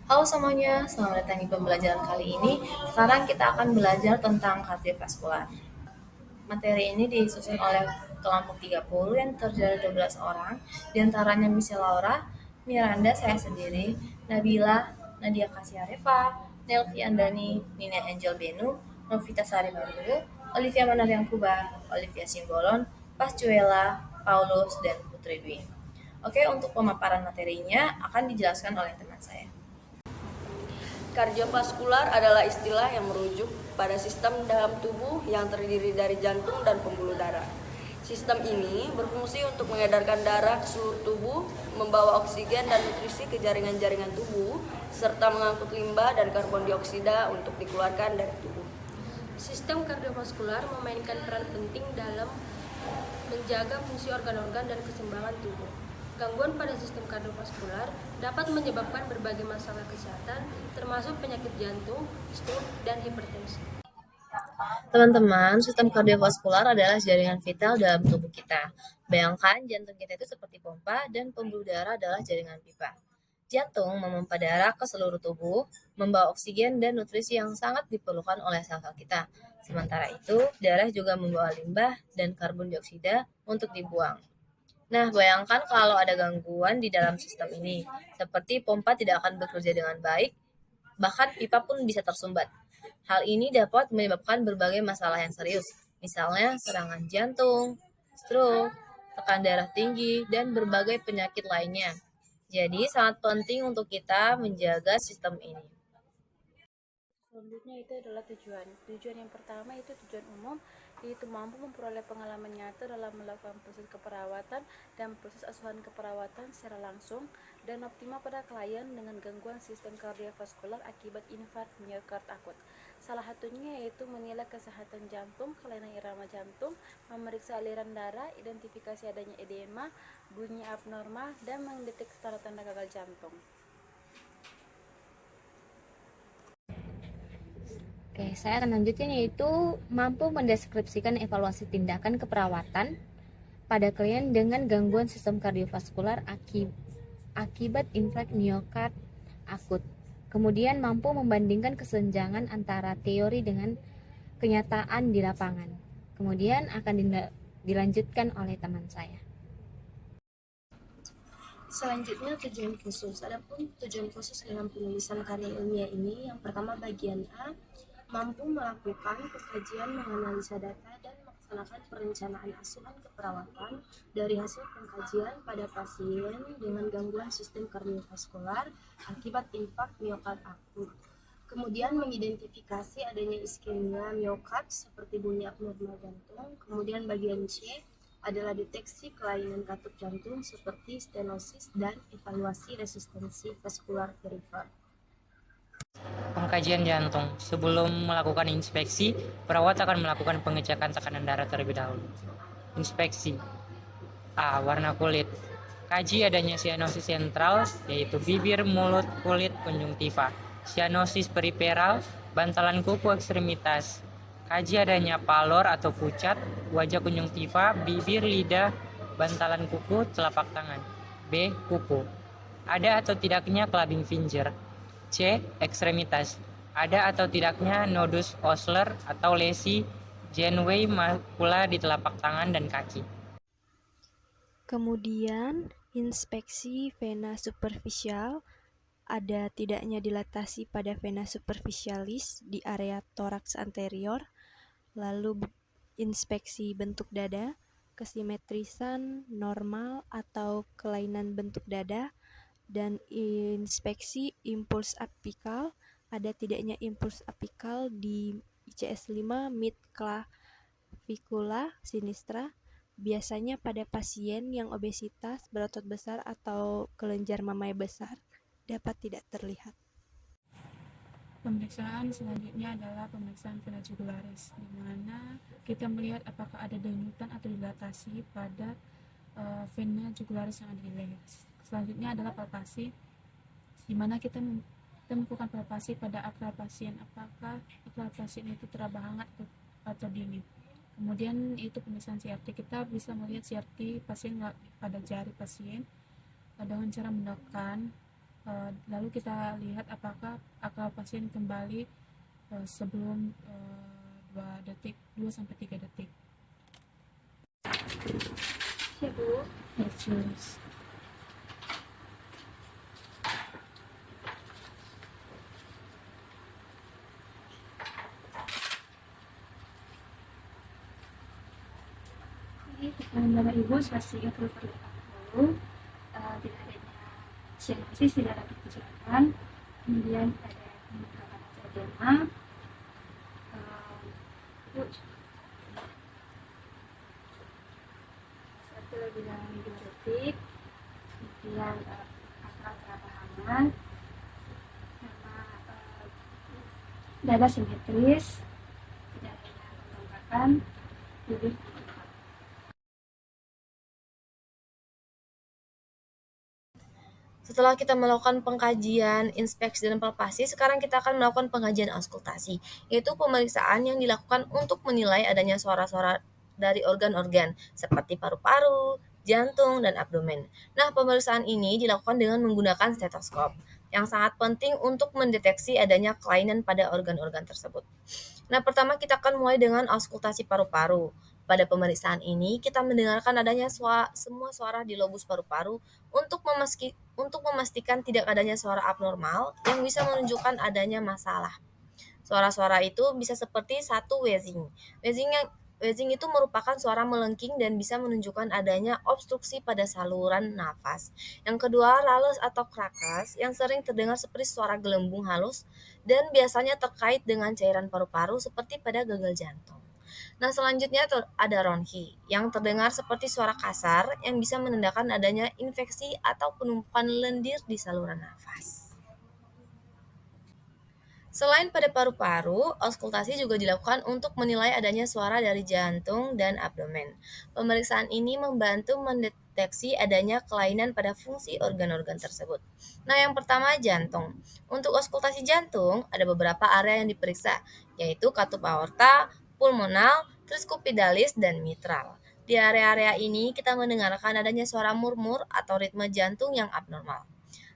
Halo semuanya, selamat datang di pembelajaran kali ini. Sekarang kita akan belajar tentang kardiovaskular. Materi ini disusun oleh kelompok 30 yang terdiri dari 12 orang, diantaranya Michelle Laura, Miranda, saya sendiri, Nabila, Nadia Kasiareva, Nelvi Andani, Nina Angel Benu, Novita Sari Manulu, Olivia Manariang Kuba, Olivia Simbolon, Pascuela, Paulus, dan Putri Dwi. Oke, untuk pemaparan materinya akan dijelaskan oleh teman saya. Kardiovaskular adalah istilah yang merujuk pada sistem dalam tubuh yang terdiri dari jantung dan pembuluh darah. Sistem ini berfungsi untuk mengedarkan darah ke seluruh tubuh, membawa oksigen dan nutrisi ke jaringan-jaringan tubuh, serta mengangkut limbah dan karbon dioksida untuk dikeluarkan dari tubuh. Sistem kardiovaskular memainkan peran penting dalam menjaga fungsi organ-organ dan keseimbangan tubuh. Gangguan pada sistem kardiovaskular dapat menyebabkan berbagai masalah kesehatan, termasuk penyakit jantung, stroke, dan hipertensi. Teman-teman, sistem kardiovaskular adalah jaringan vital dalam tubuh kita. Bayangkan jantung kita itu seperti pompa dan pembuluh darah adalah jaringan pipa. Jantung memompa darah ke seluruh tubuh, membawa oksigen dan nutrisi yang sangat diperlukan oleh sel-sel kita. Sementara itu, darah juga membawa limbah dan karbon dioksida untuk dibuang. Nah, bayangkan kalau ada gangguan di dalam sistem ini, seperti pompa tidak akan bekerja dengan baik, bahkan pipa pun bisa tersumbat. Hal ini dapat menyebabkan berbagai masalah yang serius, misalnya serangan jantung, stroke, tekanan darah tinggi, dan berbagai penyakit lainnya. Jadi, sangat penting untuk kita menjaga sistem ini. Selanjutnya itu adalah tujuan. Tujuan yang pertama itu tujuan umum, yaitu mampu memperoleh pengalaman nyata dalam melakukan proses keperawatan dan proses asuhan keperawatan secara langsung dan optimal pada klien dengan gangguan sistem kardiovaskular akibat infark miokard akut. Salah satunya yaitu menilai kesehatan jantung, kelainan irama jantung, memeriksa aliran darah, identifikasi adanya edema, bunyi abnormal, dan mendeteksi tanda-tanda gagal jantung. Oke, saya akan lanjutin yaitu mampu mendeskripsikan evaluasi tindakan keperawatan pada klien dengan gangguan sistem kardiovaskular akibat infark miokard akut. Kemudian mampu membandingkan kesenjangan antara teori dengan kenyataan di lapangan. Kemudian akan dilanjutkan oleh teman saya. Selanjutnya tujuan khusus. Adapun tujuan khusus dalam penulisan karya ilmiah ini, yang pertama bagian A, mampu melakukan pengkajian menganalisa data dan melaksanakan perencanaan asuhan keperawatan dari hasil pengkajian pada pasien dengan gangguan sistem kardiovaskular akibat infark miokard akut. Kemudian mengidentifikasi adanya iskemia miokard seperti bunyi abnormal jantung. Kemudian bagian C adalah deteksi kelainan katup jantung seperti stenosis dan evaluasi resistensi vaskular perifer. Pengkajian jantung. Sebelum melakukan inspeksi, perawat akan melakukan pengecekan tekanan darah terlebih dahulu. Inspeksi. A. Warna kulit. Kaji adanya sianosis sentral, yaitu bibir, mulut, kulit, konjungtiva. Sianosis periferal, bantalan kuku ekstremitas. Kaji adanya palor atau pucat, wajah konjungtiva, bibir, lidah, bantalan kuku, telapak tangan. B. Kuku. Ada atau tidaknya clubbing finger. C. Ekstremitas. Ada atau tidaknya nodus Osler atau lesi Janeway makula di telapak tangan dan kaki. Kemudian, inspeksi vena superficial, ada tidaknya dilatasi pada vena superficialis di area toraks anterior, lalu inspeksi bentuk dada, kesimetrisan normal atau kelainan bentuk dada, dan inspeksi impuls apikal, ada tidaknya impuls apikal di ICS-5 mid clavicula sinistra, biasanya pada pasien yang obesitas, berotot besar, atau kelenjar mamai besar dapat tidak terlihat. Pemeriksaan selanjutnya adalah pemeriksaan vena jugularis, di mana kita melihat apakah ada denyutan atau dilatasi pada vena jugularis yang ada di leher. Selanjutnya adalah palpasi, di mana kita melakukan palpasi pada akral pasien, apakah akral pasien itu teraba hangat atau dingin. Kemudian itu pemeriksaan CRT, kita bisa melihat CRT pasien pada jari pasien dengan cara menekan Lalu kita lihat apakah akal pasien kembali sebelum 2 sampai 3 detik. Siap, Bu. Yes. Ini tekanan darah Ibu masih 40/80. Tidak adanya sianosis tidak dapat dijelaskan. Kemudian ada peningkatan edema. Bu, 1 lebih dari 2 detik. Kemudian akal terasa hangat. Sama dada simetris. Tidak adanya pembengkakan. Bibir terbuka. Setelah kita melakukan pengkajian, inspeksi, dan palpasi, sekarang kita akan melakukan pengajian auskultasi, yaitu pemeriksaan yang dilakukan untuk menilai adanya suara-suara dari organ-organ seperti paru-paru, jantung, dan abdomen. Nah, pemeriksaan ini dilakukan dengan menggunakan stetoskop, yang sangat penting untuk mendeteksi adanya kelainan pada organ-organ tersebut. Nah, pertama kita akan mulai dengan auskultasi paru-paru. Pada pemeriksaan ini, kita mendengarkan adanya semua suara di lobus paru-paru untuk memastikan tidak adanya suara abnormal yang bisa menunjukkan adanya masalah. Suara-suara itu bisa seperti satu wheezing. Wheezing itu merupakan suara melengking dan bisa menunjukkan adanya obstruksi pada saluran nafas. Yang kedua, rales atau krakas yang sering terdengar seperti suara gelembung halus dan biasanya terkait dengan cairan paru-paru seperti pada gagal jantung. Nah, selanjutnya ada ronki yang terdengar seperti suara kasar yang bisa menandakan adanya infeksi atau penumpukan lendir di saluran nafas. Selain pada paru-paru, auskultasi juga dilakukan untuk menilai adanya suara dari jantung dan abdomen. Pemeriksaan ini membantu mendeteksi adanya kelainan pada fungsi organ-organ tersebut. Nah, yang pertama jantung. Untuk auskultasi jantung, ada beberapa area yang diperiksa, yaitu katup aorta, pulmonal, tricupidalis, dan mitral. Di area-area ini kita mendengarkan adanya suara murmur atau ritme jantung yang abnormal.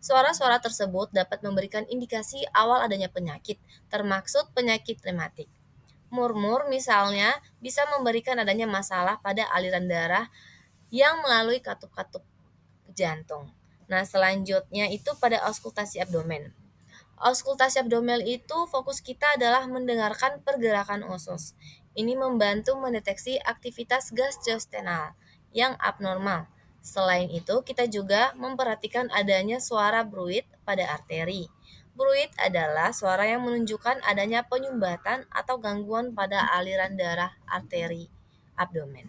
Suara-suara tersebut dapat memberikan indikasi awal adanya penyakit, termaksud penyakit rematik. Murmur misalnya bisa memberikan adanya masalah pada aliran darah yang melalui katup-katup jantung. Nah, selanjutnya itu pada auskultasi abdomen. Auskultasi abdomen itu fokus kita adalah mendengarkan pergerakan usus. Ini membantu mendeteksi aktivitas gastrointestinal yang abnormal. Selain itu, kita juga memperhatikan adanya suara bruit pada arteri. Bruit adalah suara yang menunjukkan adanya penyumbatan atau gangguan pada aliran darah arteri abdomen.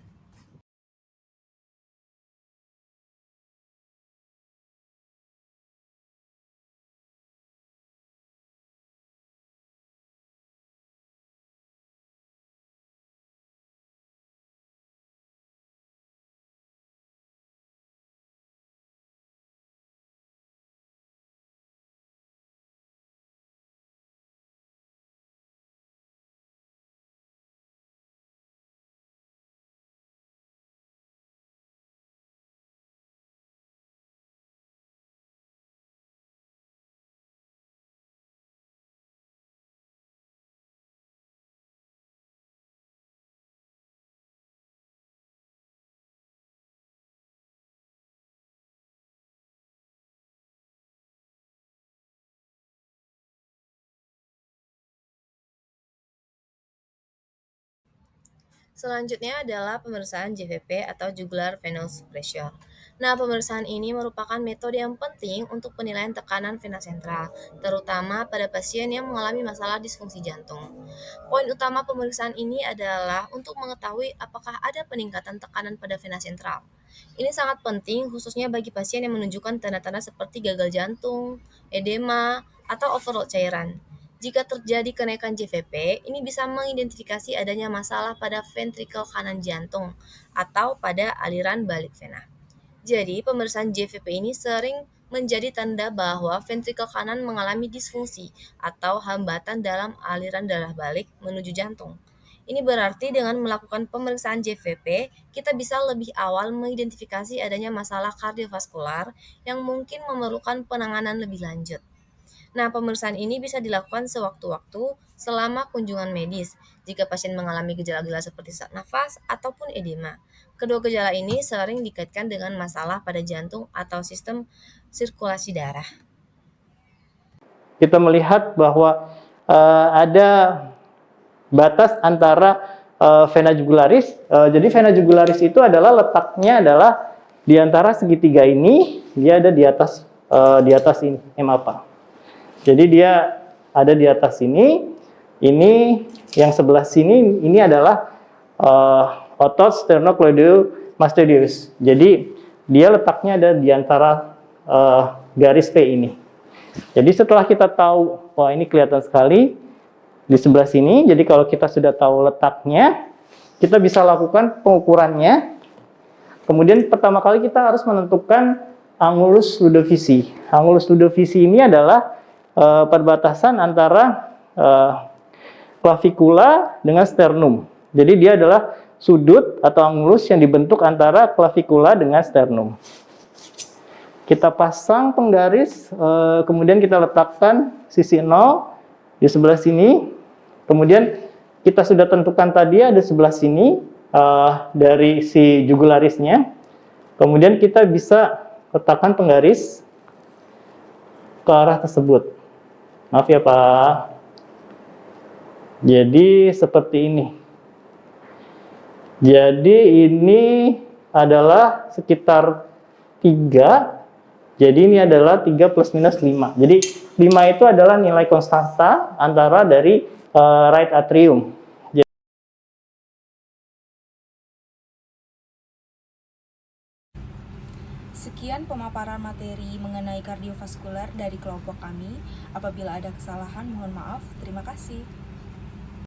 Selanjutnya adalah pemeriksaan JVP atau jugular venous pressure. Nah, pemeriksaan ini merupakan metode yang penting untuk penilaian tekanan vena sentral, terutama pada pasien yang mengalami masalah disfungsi jantung. Poin utama pemeriksaan ini adalah untuk mengetahui apakah ada peningkatan tekanan pada vena sentral. Ini sangat penting khususnya bagi pasien yang menunjukkan tanda-tanda seperti gagal jantung, edema, atau overload cairan. Jika terjadi kenaikan JVP, ini bisa mengidentifikasi adanya masalah pada ventrikel kanan jantung atau pada aliran balik vena. Jadi, pemeriksaan JVP ini sering menjadi tanda bahwa ventrikel kanan mengalami disfungsi atau hambatan dalam aliran darah balik menuju jantung. Ini berarti dengan melakukan pemeriksaan JVP, kita bisa lebih awal mengidentifikasi adanya masalah kardiovaskular yang mungkin memerlukan penanganan lebih lanjut. Nah, pemeriksaan ini bisa dilakukan sewaktu-waktu selama kunjungan medis jika pasien mengalami gejala-gejala seperti sesak nafas ataupun edema. Kedua gejala ini sering dikaitkan dengan masalah pada jantung atau sistem sirkulasi darah. Kita melihat bahwa ada batas antara vena jugularis. Jadi vena jugularis itu adalah letaknya adalah di antara segitiga ini, dia ada di atas ini, apa? Jadi dia ada di atas ini yang sebelah sini ini adalah otot sternocleidomastoideus. Jadi dia letaknya ada di antara garis V ini. Jadi setelah kita tahu, wah ini kelihatan sekali di sebelah sini. Jadi kalau kita sudah tahu letaknya, kita bisa lakukan pengukurannya. Kemudian pertama kali kita harus menentukan angulus ludovisi. Angulus ludovisi ini adalah perbatasan antara klavikula dengan sternum. Jadi dia adalah sudut atau angulus yang dibentuk antara klavikula dengan sternum. Kita pasang penggaris, kemudian kita letakkan sisi 0 di sebelah sini. Kemudian kita sudah tentukan tadi ada sebelah sini dari si jugularisnya. Kemudian kita bisa letakkan penggaris ke arah tersebut. Maaf ya Pak. Jadi seperti ini. Jadi ini adalah sekitar 3. Jadi ini adalah 3 plus minus 5. Jadi 5 itu adalah nilai konstanta antara dari right atrium. Sekian pemaparan materi mengenai kardiovaskuler dari kelompok kami. Apabila ada kesalahan, mohon maaf. Terima kasih.